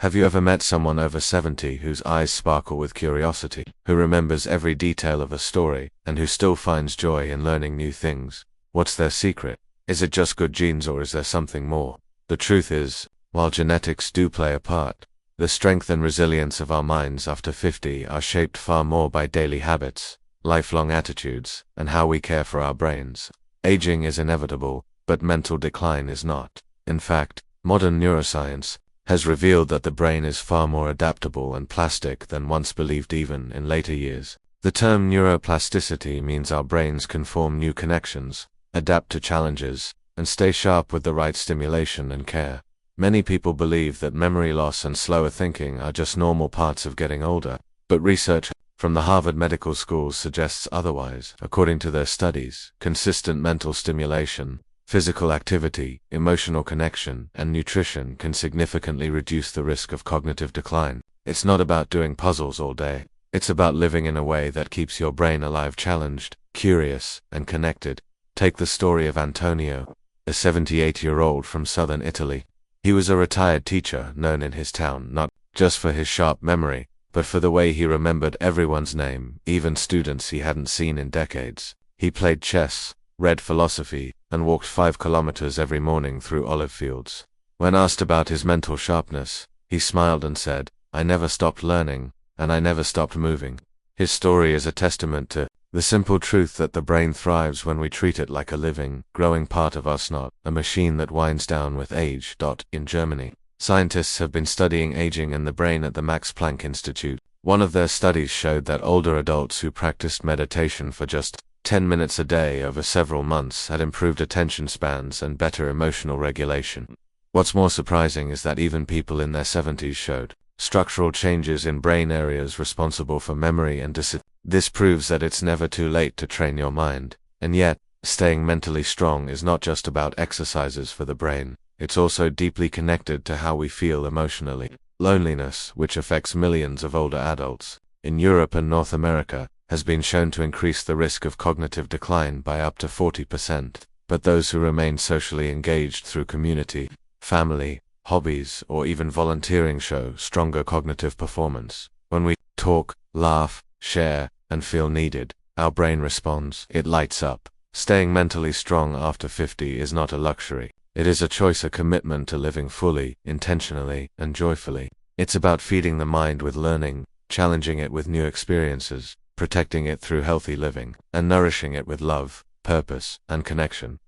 Have you ever met someone over 70 whose eyes sparkle with curiosity, who remembers every detail of a story, and who still finds joy in learning new things? What's their secret? Is it just good genes, or is there something more? The truth is, while genetics do play a part, the strength and resilience of our minds after 50 are shaped far more by daily habits, lifelong attitudes, and how we care for our brains. Aging is inevitable, but mental decline is not. In fact, modern neuroscience has revealed that the brain is far more adaptable and plastic than once believed, even in later years. The term neuroplasticity means our brains can form new connections, adapt to challenges, and stay sharp with the right stimulation and care. Many people believe that memory loss and slower thinking are just normal parts of getting older, but research from the Harvard Medical School suggests otherwise. According to their studies, consistent mental stimulation, physical activity, emotional connection, and nutrition can significantly reduce the risk of cognitive decline. It's not about doing puzzles all day. It's about living in a way that keeps your brain alive, challenged, curious, and connected. Take the story of Antonio, a 78-year-old from southern Italy. He was a retired teacher known in his town not just for his sharp memory, but for the way he remembered everyone's name, even students he hadn't seen in decades. He played chess, read philosophy, and walked 5 kilometers every morning through olive fields. When asked about his mental sharpness, he smiled and said, "I never stopped learning, and I never stopped moving." His story is a testament to the simple truth that the brain thrives when we treat it like a living, growing part of us, not a machine that winds down with age. In Germany, scientists have been studying aging and the brain at the Max Planck Institute. One of their studies showed that older adults who practiced meditation for just 10 minutes a day over several months had improved attention spans and better emotional regulation. What's more surprising is that even people in their 70s showed structural changes in brain areas responsible for memory and discipline. This proves that it's never too late to train your mind. And yet, staying mentally strong is not just about exercises for the brain. It's also deeply connected to how we feel emotionally. Loneliness, which affects millions of older adults in Europe and North America, has been shown to increase the risk of cognitive decline by up to 40%. But those who remain socially engaged through community, family, hobbies, or even volunteering show stronger cognitive performance. When we talk, laugh, share, and feel needed, our brain responds. It lights up. Staying mentally strong after 50 is not a luxury. It is a choice, a commitment to living fully, intentionally, and joyfully. It's about feeding the mind with learning, challenging it with new experiences, protecting it through healthy living, and nourishing it with love, purpose, and connection.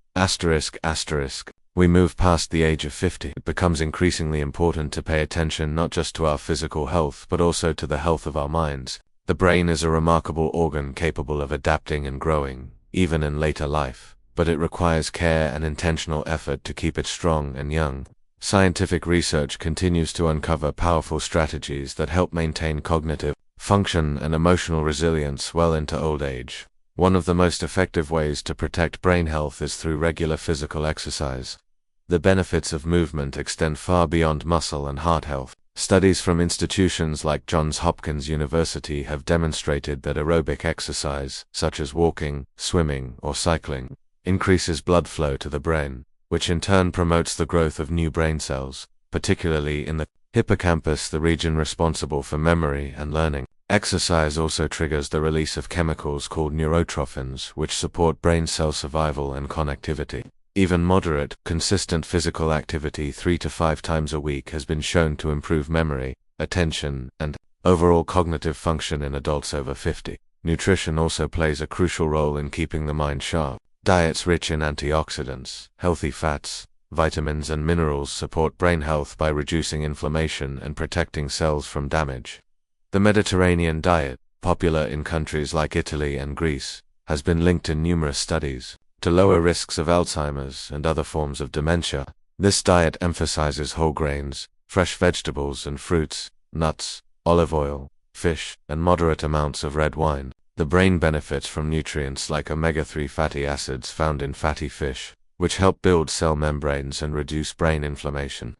We move past the age of 50. It becomes increasingly important to pay attention not just to our physical health but also to the health of our minds. The brain is a remarkable organ capable of adapting and growing, even in later life, but it requires care and intentional effort to keep it strong and young. Scientific research continues to uncover powerful strategies that help maintain cognitive function and emotional resilience well into old age. One of the most effective ways to protect brain health is through regular physical exercise. The benefits of movement extend far beyond muscle and heart health. Studies from institutions like Johns Hopkins University have demonstrated that aerobic exercise, such as walking, swimming, or cycling, increases blood flow to the brain, which in turn promotes the growth of new brain cells, particularly in the hippocampus, the region responsible for memory and learning. Exercise also triggers the release of chemicals called neurotrophins, which support brain cell survival and connectivity. Even moderate, consistent physical activity 3 to 5 times a week has been shown to improve memory, attention, and overall cognitive function in adults over 50. Nutrition also plays a crucial role in keeping the mind sharp. Diets rich in antioxidants, healthy fats, vitamins, and minerals support brain health by reducing inflammation and protecting cells from damage. The Mediterranean diet, popular in countries like Italy and Greece, has been linked in numerous studies to lower risks of Alzheimer's and other forms of dementia. This diet emphasizes whole grains, fresh vegetables and fruits, nuts, olive oil, fish, and moderate amounts of red wine. The brain benefits from nutrients like omega-3 fatty acids found in fatty fish, which help build cell membranes and reduce brain inflammation.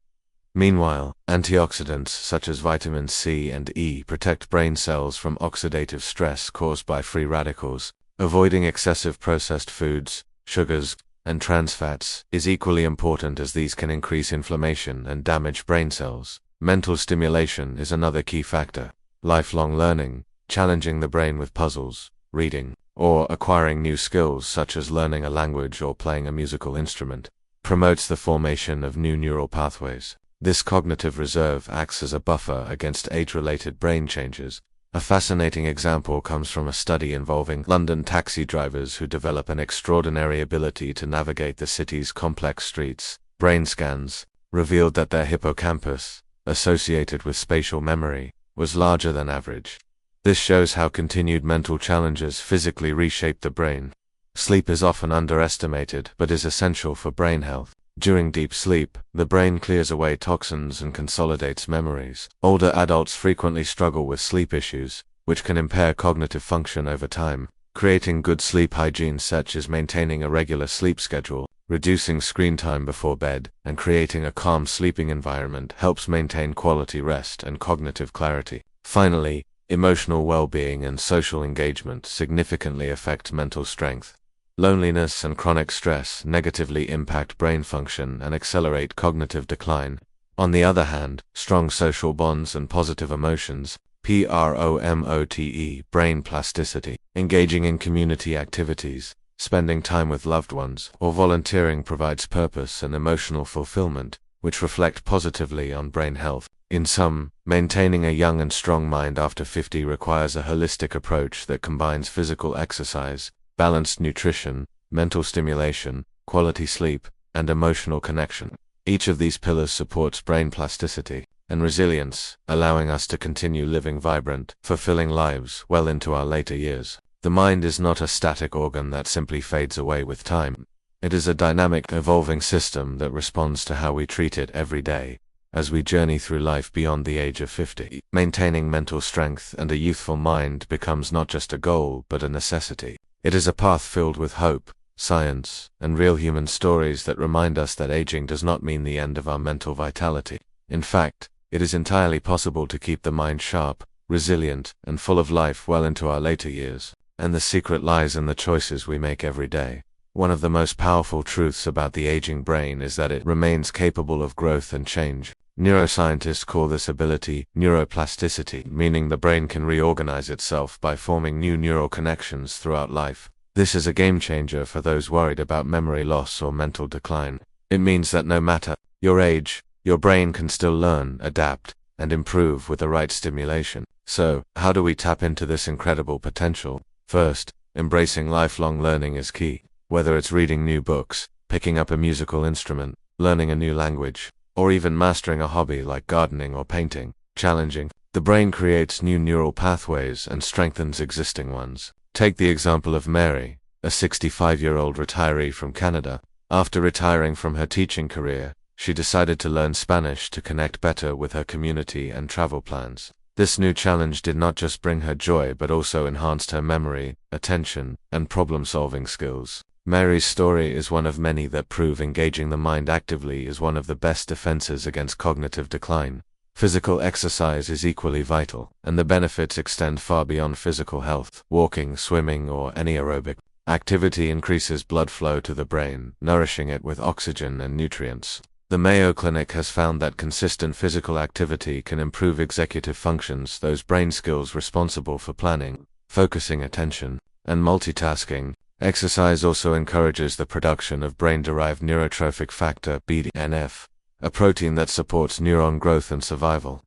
Meanwhile, antioxidants such as vitamins C and E protect brain cells from oxidative stress caused by free radicals. Avoiding excessive processed foods, sugars, and trans fats is equally important, as these can increase inflammation and damage brain cells. Mental stimulation is another key factor. Lifelong learning, challenging the brain with puzzles, reading, or acquiring new skills such as learning a language or playing a musical instrument, promotes the formation of new neural pathways. This cognitive reserve acts as a buffer against age-related brain changes. A fascinating example comes from a study involving London taxi drivers who develop an extraordinary ability to navigate the city's complex streets. Brain scans revealed that their hippocampus, associated with spatial memory, was larger than average. This shows how continued mental challenges physically reshape the brain. Sleep is often underestimated but is essential for brain health. During deep sleep, the brain clears away toxins and consolidates memories. Older adults frequently struggle with sleep issues, which can impair cognitive function over time. Creating good sleep hygiene such as maintaining a regular sleep schedule, reducing screen time before bed, and creating a calm sleeping environment helps maintain quality rest and cognitive clarity. Finally, emotional well-being and social engagement significantly affect mental strength. Loneliness and chronic stress negatively impact brain function and accelerate cognitive decline. On the other hand, strong social bonds and positive emotions, PROMOTE, brain plasticity, engaging in community activities, spending time with loved ones, or volunteering provides purpose and emotional fulfillment, which reflect positively on brain health. In sum, maintaining a young and strong mind after 50 requires a holistic approach that combines physical exercise, balanced nutrition, mental stimulation, quality sleep, and emotional connection. Each of these pillars supports brain plasticity and resilience, allowing us to continue living vibrant, fulfilling lives well into our later years. The mind is not a static organ that simply fades away with time. It is a dynamic, evolving system that responds to how we treat it every day. As we journey through life beyond the age of 50, maintaining mental strength and a youthful mind becomes not just a goal but a necessity. It is a path filled with hope, science, and real human stories that remind us that aging does not mean the end of our mental vitality. In fact, it is entirely possible to keep the mind sharp, resilient, and full of life well into our later years. And the secret lies in the choices we make every day. One of the most powerful truths about the aging brain is that it remains capable of growth and change. Neuroscientists call this ability neuroplasticity, meaning the brain can reorganize itself by forming new neural connections throughout life. This is a game changer for those worried about memory loss or mental decline. It means that no matter your age, your brain can still learn, adapt, and improve with the right stimulation. So, how do we tap into this incredible potential? First, embracing lifelong learning is key. Whether it's reading new books, picking up a musical instrument, learning a new language, or even mastering a hobby like gardening or painting, challenging, the brain creates new neural pathways and strengthens existing ones. Take the example of Mary, a 65-year-old retiree from Canada. After retiring from her teaching career, she decided to learn Spanish to connect better with her community and travel plans. This new challenge did not just bring her joy but also enhanced her memory, attention, and problem-solving skills. Mary's story is one of many that prove engaging the mind actively is one of the best defenses against cognitive decline. Physical exercise is equally vital, and the benefits extend far beyond physical health. Walking, swimming, or any aerobic activity increases blood flow to the brain, nourishing it with oxygen and nutrients. The Mayo Clinic has found that consistent physical activity can improve executive functions, those brain skills responsible for planning, focusing attention, and multitasking. Exercise also encourages the production of brain-derived neurotrophic factor (BDNF), a protein that supports neuron growth and survival.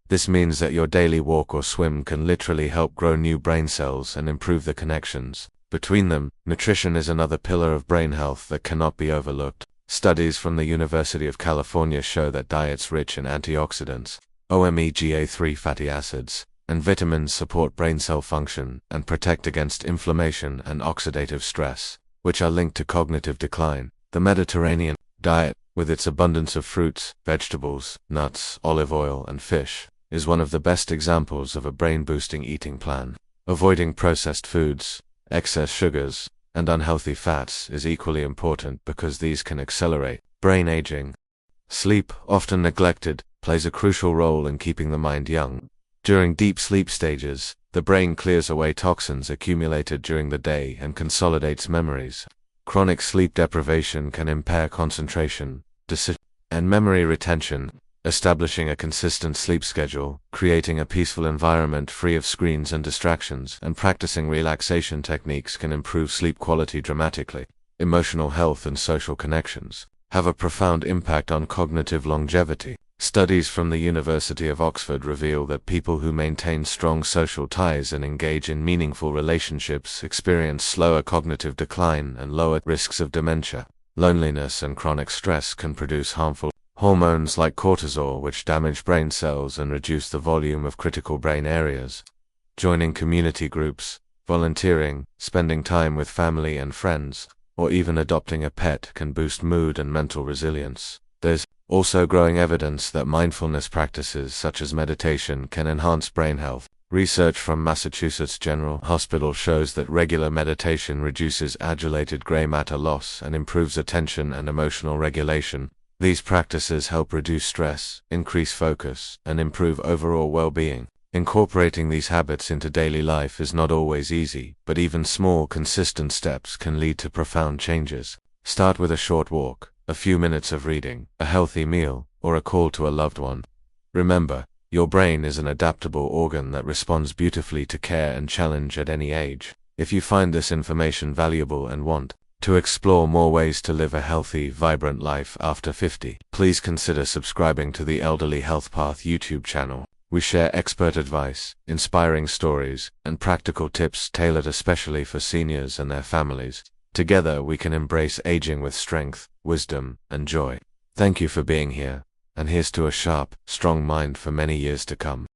This means that your daily walk or swim can literally help grow new brain cells and improve the connections between them. Nutrition is another pillar of brain health that cannot be overlooked. Studies from the University of California show that diets rich in antioxidants, omega-3 fatty acids, and vitamins support brain cell function and protect against inflammation and oxidative stress, which are linked to cognitive decline. The Mediterranean diet, with its abundance of fruits, vegetables, nuts, olive oil, and fish, is one of the best examples of a brain-boosting eating plan. Avoiding processed foods, excess sugars, and unhealthy fats is equally important because these can accelerate brain aging. Sleep, often neglected, plays a crucial role in keeping the mind young. During deep sleep stages, the brain clears away toxins accumulated during the day and consolidates memories. Chronic sleep deprivation can impair concentration, decision, and memory retention. Establishing a consistent sleep schedule, creating a peaceful environment free of screens and distractions, and practicing relaxation techniques can improve sleep quality dramatically. Emotional health and social connections have a profound impact on cognitive longevity. Studies from the University of Oxford reveal that people who maintain strong social ties and engage in meaningful relationships experience slower cognitive decline and lower risks of dementia. Loneliness and chronic stress can produce harmful hormones like cortisol, which damage brain cells and reduce the volume of critical brain areas. Joining community groups, volunteering, spending time with family and friends, or even adopting a pet can boost mood and mental resilience. There's also growing evidence that mindfulness practices such as meditation can enhance brain health. Research from Massachusetts General Hospital shows that regular meditation reduces adulated gray matter loss and improves attention and emotional regulation. These practices help reduce stress, increase focus, and improve overall well-being. Incorporating these habits into daily life is not always easy, but even small, consistent steps can lead to profound changes. Start with a short walk, a few minutes of reading, a healthy meal, or a call to a loved one. Remember, your brain is an adaptable organ that responds beautifully to care and challenge at any age. If you find this information valuable and want to explore more ways to live a healthy, vibrant life after 50, please consider subscribing to the Elderly Health Path YouTube channel. We share expert advice, inspiring stories, and practical tips tailored especially for seniors and their families. Together we can embrace aging with strength, wisdom, and joy. Thank you for being here, and here's to a sharp, strong mind for many years to come.